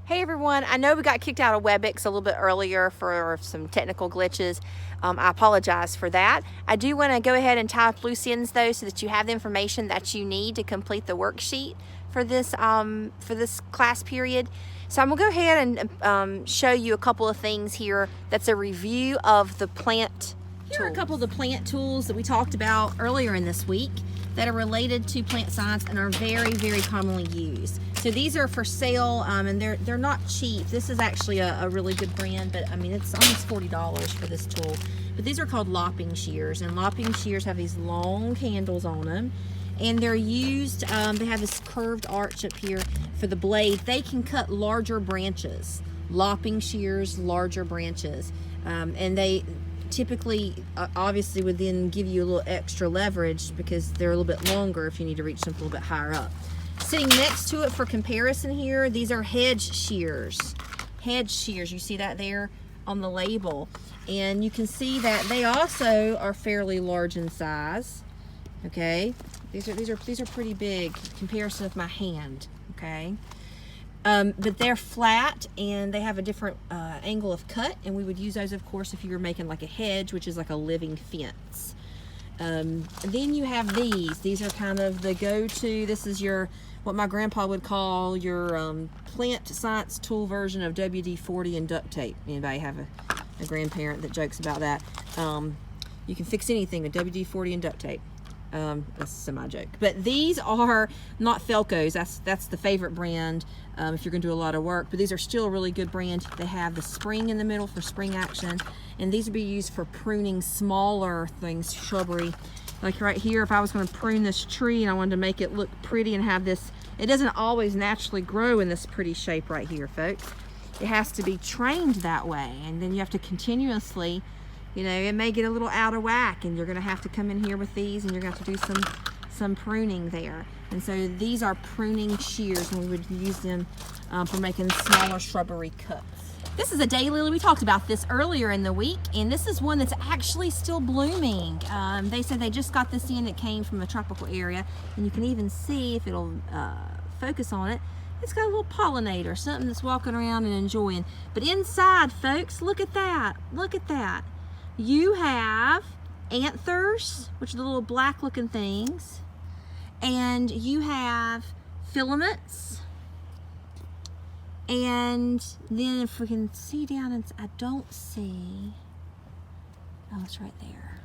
Hey everyone, I know we got kicked out of WebEx a little bit earlier for some technical glitches. I apologize for that. I do want to go ahead and tie up loose ends though, so that you have the information that you need to complete the worksheet for this class period. So I'm gonna go ahead and show you a couple of things here. That's a review of the plant. Here are a couple of the plant tools that we talked about earlier in this week that are related to plant science and are very, very commonly used. So these are for sale, and they're not cheap. This is actually a really good brand, but I mean, it's almost $40 for this tool. But these are called lopping shears, and lopping shears have these long handles on them, and they're used, they have this curved arch up here for the blade. They can cut larger branches. Lopping shears, larger branches, and they typically obviously would then give you a little extra leverage because they're a little bit longer if you need to reach something a little bit higher up. Sitting next to it for comparison here, these are hedge shears. Hedge shears, you see that there on the label. And you can see that they also are fairly large in size. Okay, these are pretty big in comparison with my hand. Okay. But they're flat and they have a different angle of cut, and we would use those, of course, if you were making like a hedge, which is like a living fence. Then you have these are kind of the go-to. This is what my grandpa would call your plant science tool version of WD-40 and duct tape. Anybody have a grandparent that jokes about that? You can fix anything with WD-40 and duct tape. That's a semi-joke, but these are not Felco's. That's the favorite brand if you're going to do a lot of work, but these are still a really good brand. They have the spring in the middle for spring action, and these would be used for pruning smaller things, shrubbery. Like right here, if I was going to prune this tree and I wanted to make it look pretty and have this, it doesn't always naturally grow in this pretty shape right here, folks. It has to be trained that way, and then you have to continuously, it may get a little out of whack, and you're going to have to come in here with these, and you're going to have to do some pruning there. And so these are pruning shears, and we would use them for making smaller shrubbery cuts. This is a daylily. We talked about this earlier in the week, and this is one that's actually still blooming. They said they just got this in. It came from a tropical area, and you can even see, if it'll focus on it, it's got a little pollinator, something that's walking around and enjoying. But inside, folks, look at that. Look at that. You have anthers, which are the little black looking things, and you have filaments, and then if we can see down, I don't see, oh, it's right there.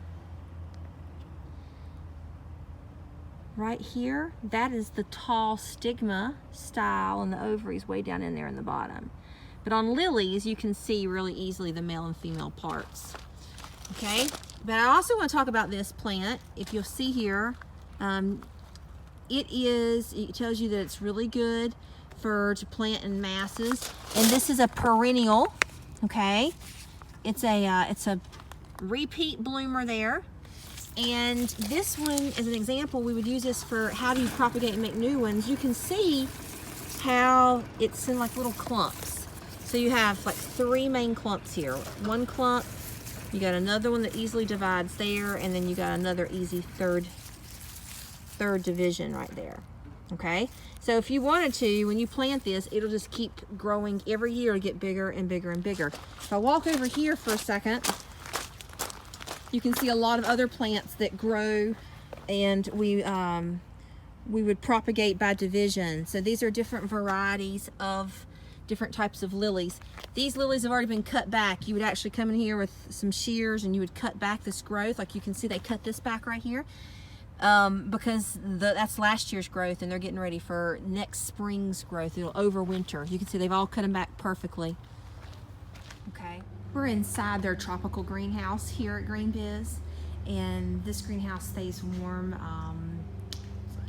Right here, that is the tall stigma style, and the ovaries way down in there in the bottom. But on lilies, you can see really easily the male and female parts. Okay, but I also want to talk about this plant. If you'll see here, it tells you that it's really good to plant in masses, and this is a perennial. Okay, it's a repeat bloomer there, and this one is an example. We would use this for how do you propagate and make new ones. You can see how it's in like little clumps. So you have like 3 main clumps here. One clump. You got another one that easily divides there, and then you got another easy third division right there. Okay, so if you wanted to, when you plant this, it'll just keep growing every year to get bigger and bigger and bigger. If I walk over here for a second, you can see a lot of other plants that grow, and we would propagate by division. So these are different varieties of different types of lilies. These lilies have already been cut back. You would actually come in here with some shears and you would cut back this growth. Like you can see, they cut this back right here because that's last year's growth, and they're getting ready for next spring's growth. It'll overwinter. You can see they've all cut them back perfectly. Okay, we're inside their tropical greenhouse here at Green Biz, and this greenhouse stays warm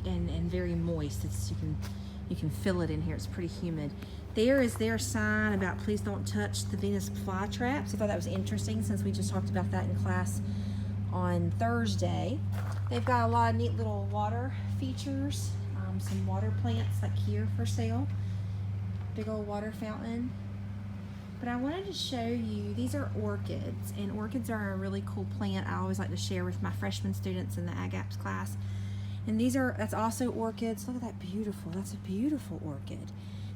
and very moist. You can feel it in here. It's pretty humid. There is their sign about please don't touch the Venus flytraps. I thought that was interesting since we just talked about that in class on Thursday. They've got a lot of neat little water features, some water plants like here for sale. Big old water fountain. But I wanted to show you, these are orchids, and orchids are a really cool plant I always like to share with my freshman students in the Ag Apps class. And that's also orchids. Look at that beautiful, that's a beautiful orchid.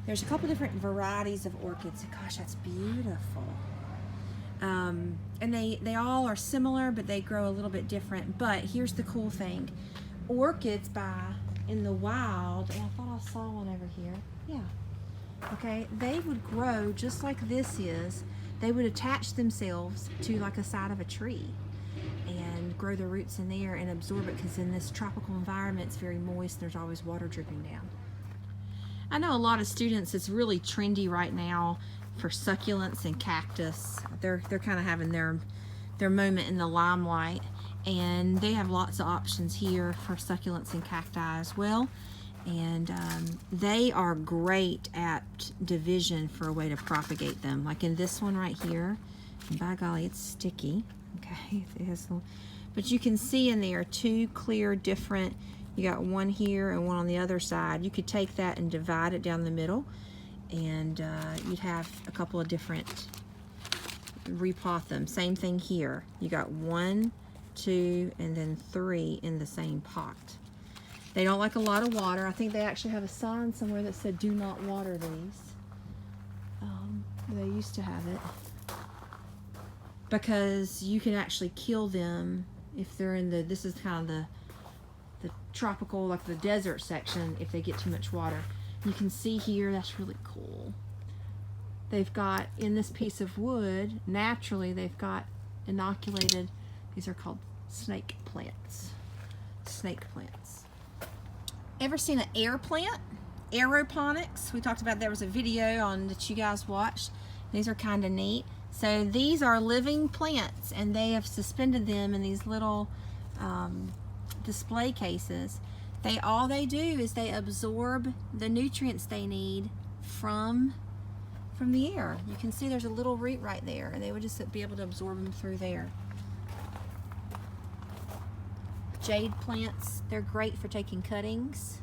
There's a couple different varieties of orchids. Gosh, that's beautiful. And they all are similar, but they grow a little bit different. But here's the cool thing. Orchids in the wild, and I thought I saw one over here. Yeah. Okay, they would grow just like this is. They would attach themselves to like the side of a tree and grow their roots in there and absorb it, because in this tropical environment it's very moist. There's always water dripping down. I know a lot of students, it's really trendy right now for succulents and cactus. They're kind of having their moment in the limelight, and they have lots of options here for succulents and cacti as well. And they are great at division for a way to propagate them. Like in this one right here, and by golly, it's sticky. Okay, but you can see in there two clear different, you got one here and one on the other side. You could take that and divide it down the middle, and you'd have a couple of different, repot them. Same thing here. You got 1, 2, and then 3 in the same pot. They don't like a lot of water. I think they actually have a sign somewhere that said do not water these. They used to have it, because you can actually kill them if they're in this is kind of the tropical, like the desert section, if they get too much water. You can see here, that's really cool. They've got, in this piece of wood, naturally they've got inoculated, these are called snake plants. Snake plants. Ever seen an air plant? Aeroponics. We talked about, there was a video on that you guys watched. These are kind of neat. So these are living plants, and they have suspended them in these little display cases. All they do is they absorb the nutrients they need from the air. You can see there's a little root right there, and they would just be able to absorb them through there. Jade plants, they're great for taking cuttings.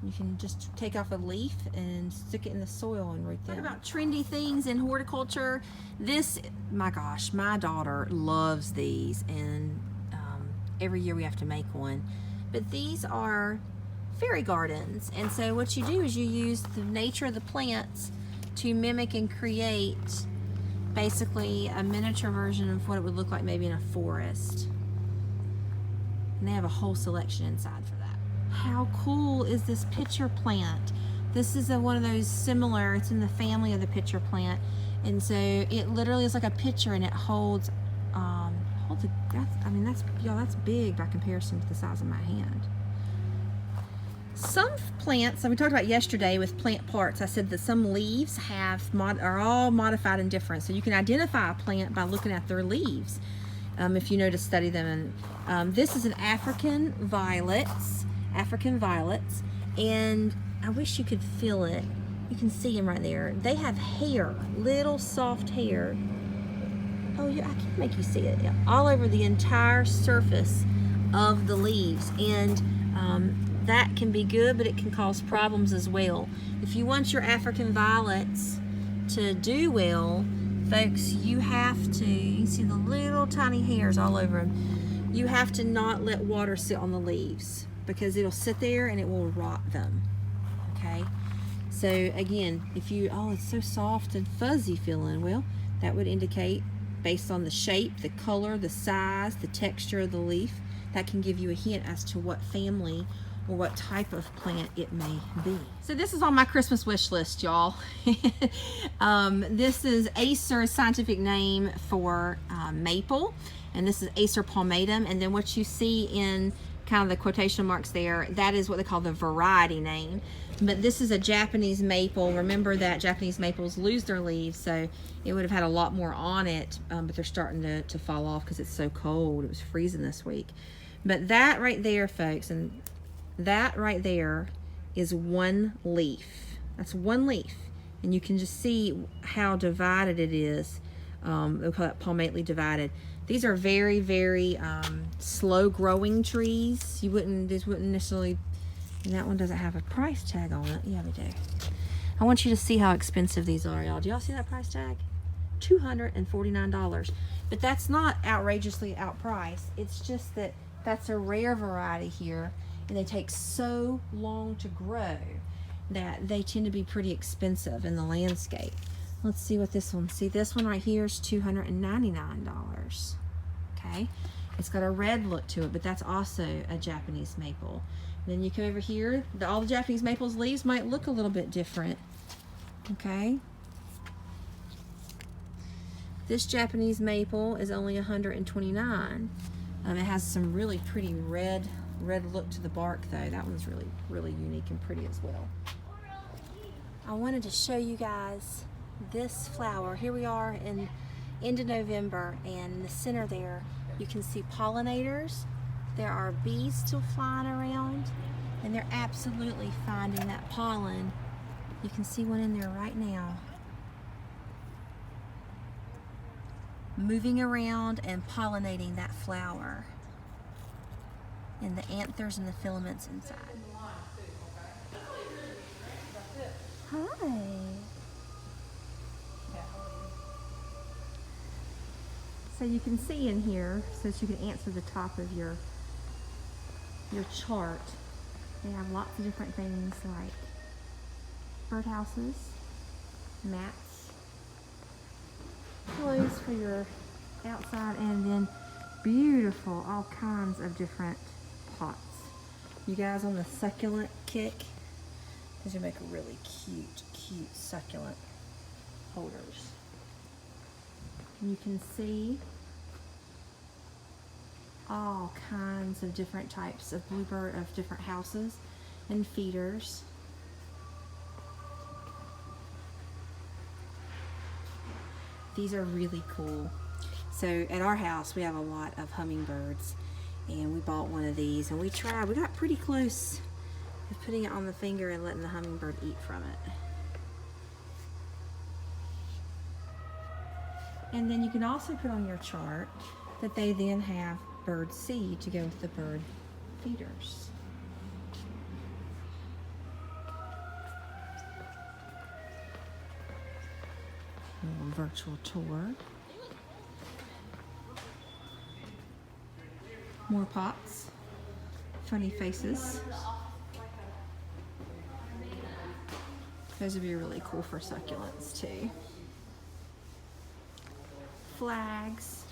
You can just take off a leaf and stick it in the soil and root them. What about trendy things in horticulture? My gosh, my daughter loves these, and every year we have to make one. But these are fairy gardens, and so what you do is you use the nature of the plants to mimic and create basically a miniature version of what it would look like maybe in a forest. And they have a whole selection inside for that. How cool is this pitcher plant? This is one of those similar, it's in the family of the pitcher plant, and so it literally is like a pitcher, and it holds that's big by comparison to the size of my hand. Some plants, we talked about yesterday with plant parts, I said that some leaves are all modified and different, so you can identify a plant by looking at their leaves if you know to study them. And this is an African violets, and I wish you could feel it. You can see them right there. They have hair, little soft hair. Oh yeah, I can't make you see it. Yeah, all over the entire surface of the leaves, and that can be good, but it can cause problems as well. If you want your African violets to do well, folks, you have to, you can see the little tiny hairs all over them. You have to not let water sit on the leaves, because it'll sit there and it will rot them. Okay, so again, if you, it's so soft and fuzzy feeling, well, that would indicate, based on the shape, the color, the size, the texture of the leaf, that can give you a hint as to what family or what type of plant it may be. So this is on my Christmas wish list, y'all. This is Acer, scientific name for maple, and this is Acer palmatum, and then what you see in kind of the quotation marks there, that is what they call the variety name. But this is a Japanese maple. Remember that Japanese maples lose their leaves, so it would have had a lot more on it, but they're starting to fall off because it's so cold. It was freezing this week. But that right there, folks, and that right there is one leaf. That's one leaf, and you can just see how divided it is. They'll call it palmately divided. These are very, very slow growing trees. These wouldn't necessarily, and that one doesn't have a price tag on it. Yeah, we do. I want you to see how expensive these are, y'all. Do y'all see that price tag? $249. But that's not outrageously outpriced. It's just that that's a rare variety here, and they take so long to grow. that they tend to be pretty expensive in the landscape. Let's see what this one, see this one right here is $299. Okay, it's got a red look to it, but that's also a Japanese maple. And then you come over here, all the Japanese maples leaves might look a little bit different. Okay, this Japanese maple is only $129. It has some really pretty red look to the bark though. That one's really unique and pretty as well. I wanted to show you guys this flower. Here we are in end of November, and in the center there you can see pollinators. There are bees still flying around, and they're absolutely finding that pollen. You can see one in there right now, moving around and pollinating that flower, and the anthers and the filaments inside. Hi. So you can see in here, so that you can answer the top of your chart, they have lots of different things like birdhouses, mats, pillows for your outside, and then beautiful, all kinds of different pots. You guys on the succulent kick? These would make really cute succulent holders. You can see all kinds of different types of bluebird of different houses and feeders. These are really cool. So at our house we have a lot of hummingbirds, and we bought one of these, and we got pretty close with putting it on the finger and letting the hummingbird eat from it. And then you can also put on your chart that they then have bird seed to go with the bird feeders. A little virtual tour. More pots, funny faces. Those would be really cool for succulents too. Flags,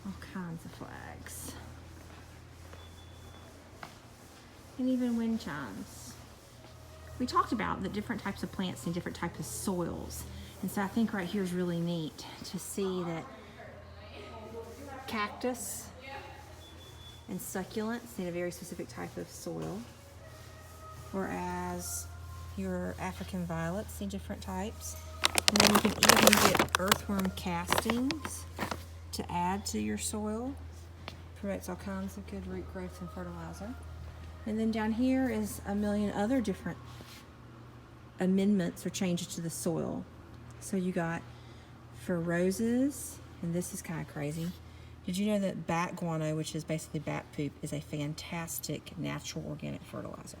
all kinds of flags. And even wind chimes. We talked about the different types of plants and different types of soils. And so I think right here is really neat to see that cactus and succulents need a very specific type of soil, whereas your African violets need different types. And then you can even get earthworm castings to add to your soil. Promotes all kinds of good root growth and fertilizer. And then down here is a million other different amendments or changes to the soil. So you got for roses, and this is kind of crazy. Did you know that bat guano, which is basically bat poop, is a fantastic natural organic fertilizer?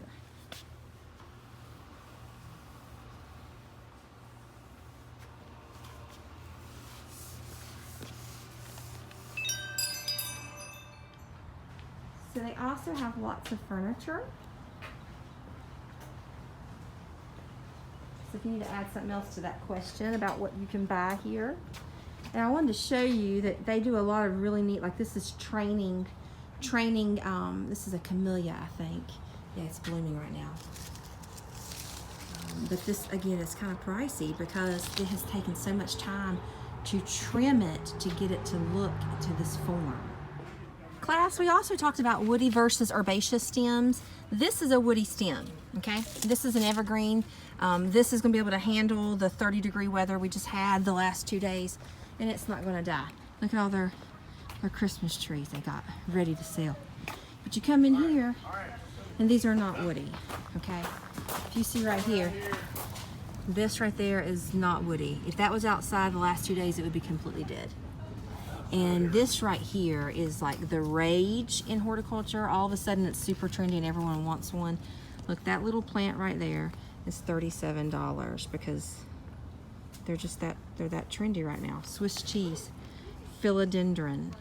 So they also have lots of furniture. So if you need to add something else to that question about what you can buy here. And I wanted to show you that they do a lot of really neat, like this is training, this is a camellia, I think. Yeah, it's blooming right now. But this, again, is kind of pricey because it has taken so much time to trim it to get it to look to this form. Class, we also talked about woody versus herbaceous stems. This is a woody stem, okay? This is an evergreen. This is gonna be able to handle the 30-degree weather we just had the last 2 days, and it's not gonna die. Look at all their Christmas trees they got ready to sell. But you come in here, and these are not woody, okay? If you see right here, this right there is not woody. If that was outside the last 2 days, it would be completely dead. And this right here is like the rage in horticulture. All of a sudden it's super trendy and everyone wants one. Look, that little plant right there is $37 because they're that trendy right now. Swiss cheese, philodendron.